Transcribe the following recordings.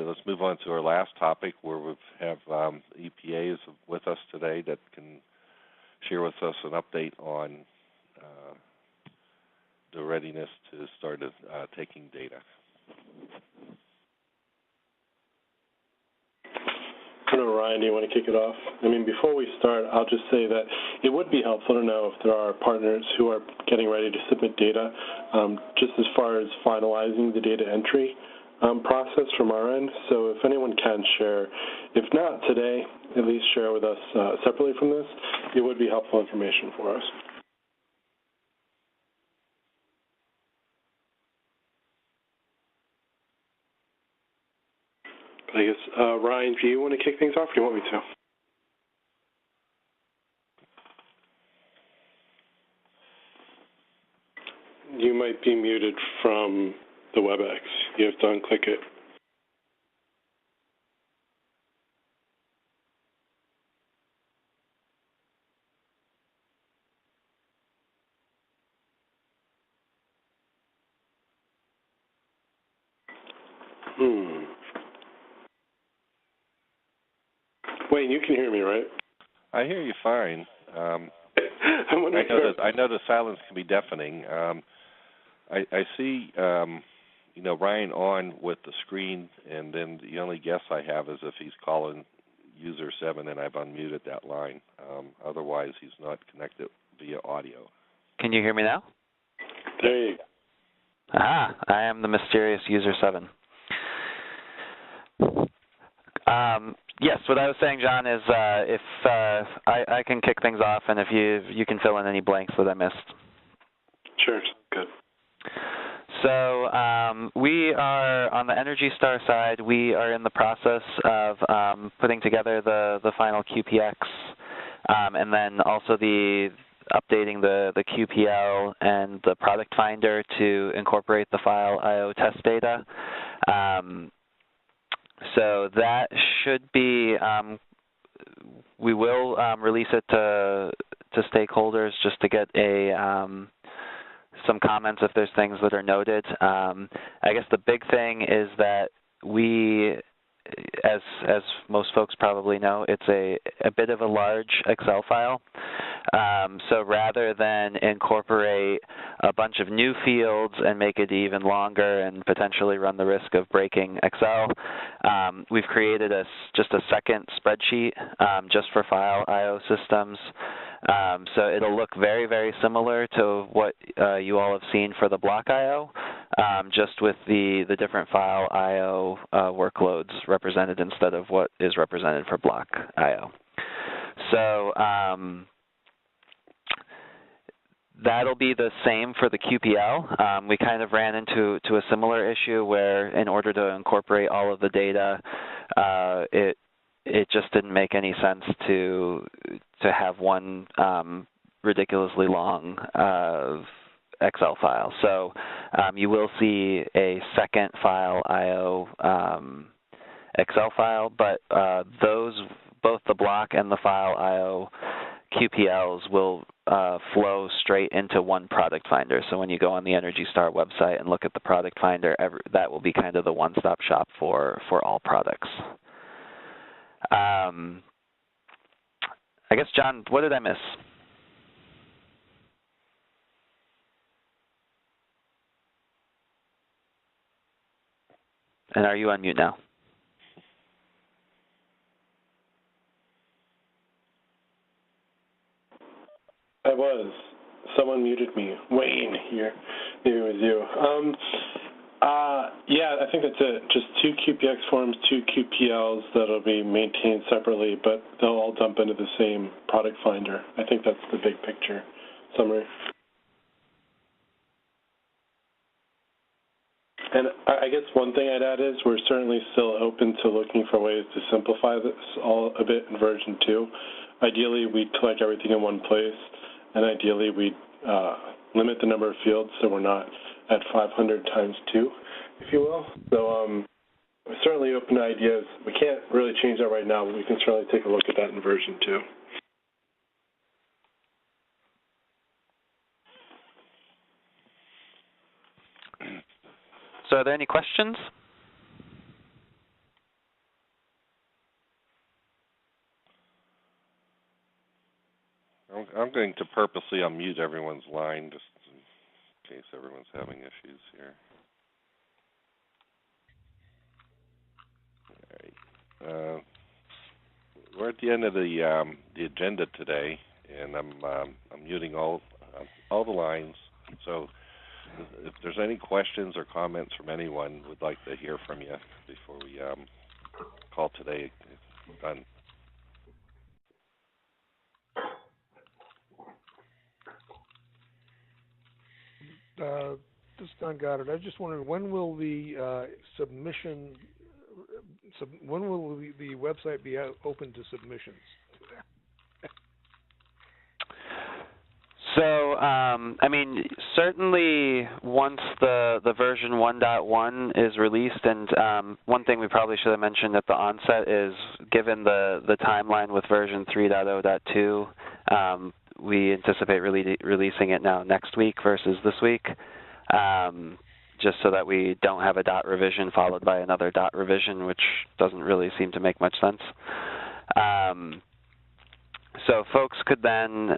let's move on to our last topic, where we have EPAs with us today that can share with us an update on the readiness to start taking data. I don't know, Ryan, do you want to kick it off? I mean, before we start, I'll just say that it would be helpful to know if there are partners who are getting ready to submit data, just as far as finalizing the data entry process from our end. So if anyone can share, if not today, at least share with us separately from this, it would be helpful information for us. I guess, Ryan, do you want to kick things off, or do you want me to? You might be muted from the WebEx. You have to unclick it. Wayne, you can hear me, right? I hear you fine. I know the silence can be deafening. I see, Ryan on with the screen, and then the only guess I have is if he's calling user 7, and I've unmuted that line. Otherwise, he's not connected via audio. Can you hear me now? There you go. Ah, I am the mysterious user 7. Yes, what I was saying, John, is if I can kick things off, and if you can fill in any blanks that I missed. Sure, good. So we are, on the Energy Star side, we are in the process of putting together the final QPX, and then also updating the QPL and the product finder to incorporate the file IO test data. So that should be, we will release it to stakeholders just to get some comments if there's things that are noted. I guess the big thing is that we, as most folks probably know, it's a bit of a large Excel file. So rather than incorporate a bunch of new fields and make it even longer and potentially run the risk of breaking Excel, we've created just a second spreadsheet just for file IO systems. So it'll look very, very similar to what you all have seen for the block IO, just with the different file IO workloads represented instead of what is represented for block IO. So that'll be the same for the QPL. We kind of ran into a similar issue where, in order to incorporate all of the data, it just didn't make any sense to have one ridiculously long Excel file. So you will see a second file IO Excel file, but both the block and the file IO QPLs will flow straight into one product finder. So when you go on the Energy Star website and look at the product finder, that will be kind of the one-stop shop for all products. I guess, John, what did I miss? And are you on mute now? I was. Someone muted me. Wayne here. Maybe it was you. Yeah, I think that's it. Just 2 QPX forms, 2 QPLs that'll be maintained separately, but they'll all dump into the same product finder. I think that's the big picture summary. And I guess one thing I'd add is we're certainly still open to looking for ways to simplify this all a bit in version 2. Ideally, we'd collect everything in one place, and ideally we'd limit the number of fields so we're not at 500 times 2, if you will. So we're certainly open to ideas. We can't really change that right now, but we can certainly take a look at that in version 2. So are there any questions? I'm going to purposely unmute everyone's line just in case everyone's having issues here. All right. We're at the end of the agenda today, and I'm muting all the lines. So if there's any questions or comments from anyone, we'd like to hear from you before we call today done. This is Don Goddard. I just wondered, when will the submission, when will the website be open to submissions? So, I mean, certainly once the version 1.1 is released, and one thing we probably should have mentioned at the onset is, given the timeline with version 3.0.2, we anticipate releasing it now next week versus this week, just so that we don't have a dot revision followed by another dot revision, which doesn't really seem to make much sense. So folks could then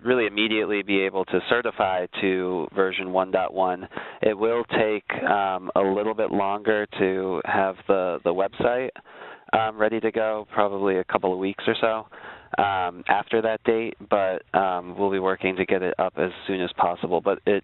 really immediately be able to certify to version 1.1. It will take a little bit longer to have the website ready to go, probably a couple of weeks or so after that date, but we'll be working to get it up as soon as possible. But it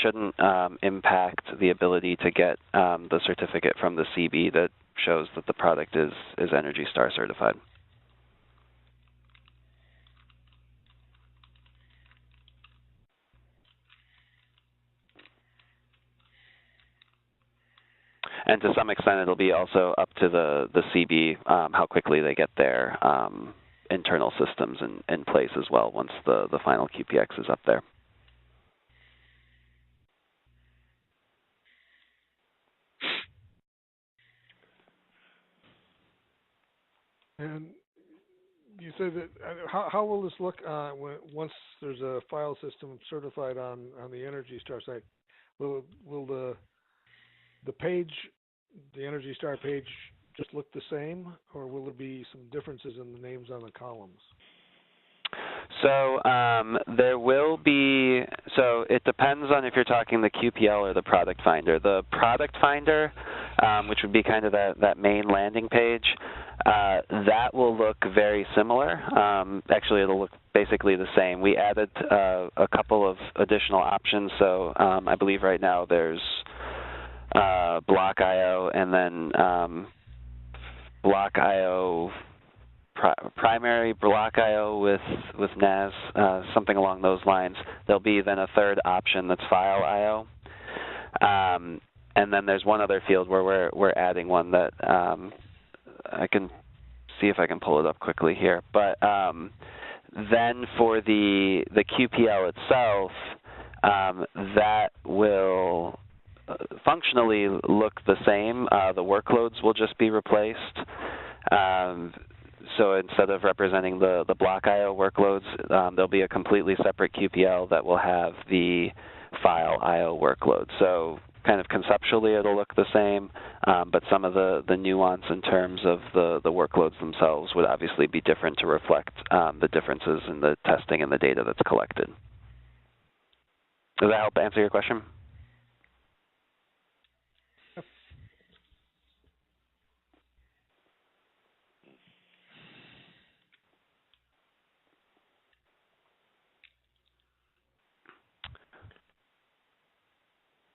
shouldn't impact the ability to get the certificate from the CB that shows that the product is ENERGY STAR certified. And to some extent, it'll be also up to the CB how quickly they get their internal systems in place as well once the final QPX is up there. And you say that, how will this look once there's a file system certified on the ENERGY STAR site? Will the page, the ENERGY STAR page, just look the same, or will there be some differences in the names on the columns? So there will be, so it depends on if you're talking the QPL or the product finder. The product finder, which would be kind of that main landing page, that will look very similar. Actually, it'll look basically the same. We added a couple of additional options. So I believe right now there's block IO and then block IO, primary block IO with NAS, something along those lines. There'll be then a third option that's file IO. And then there's one other field where we're adding one that I can see if I can pull it up quickly here. But then for the QPL itself, that will functionally look the same. The workloads will just be replaced. So instead of representing the block IO workloads, there'll be a completely separate QPL that will have the file IO workload. So kind of conceptually it'll look the same, but some of the nuance in terms of the workloads themselves would obviously be different to reflect the differences in the testing and the data that's collected. Does that help answer your question?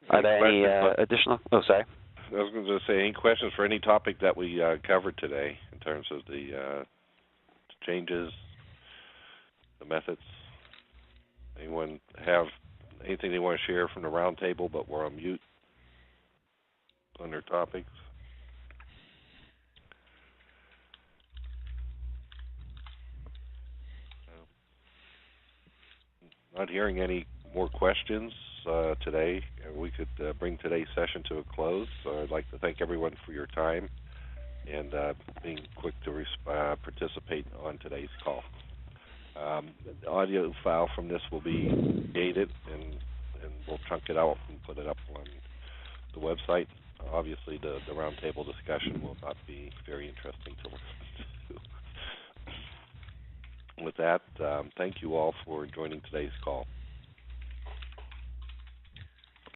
Are there any additional? Oh, sorry. I was going to say, any questions for any topic that we covered today in terms of the changes, the methods? Anyone have anything they want to share from the roundtable, but we're on mute on their topics? Not hearing any more questions today. We could bring today's session to a close. So I'd like to thank everyone for your time and being quick to participate on today's call. The audio file from this will be gated, and we'll chunk it out and put it up on the website. Obviously, the roundtable discussion will not be very interesting to listen to. with that, thank you all for joining today's call.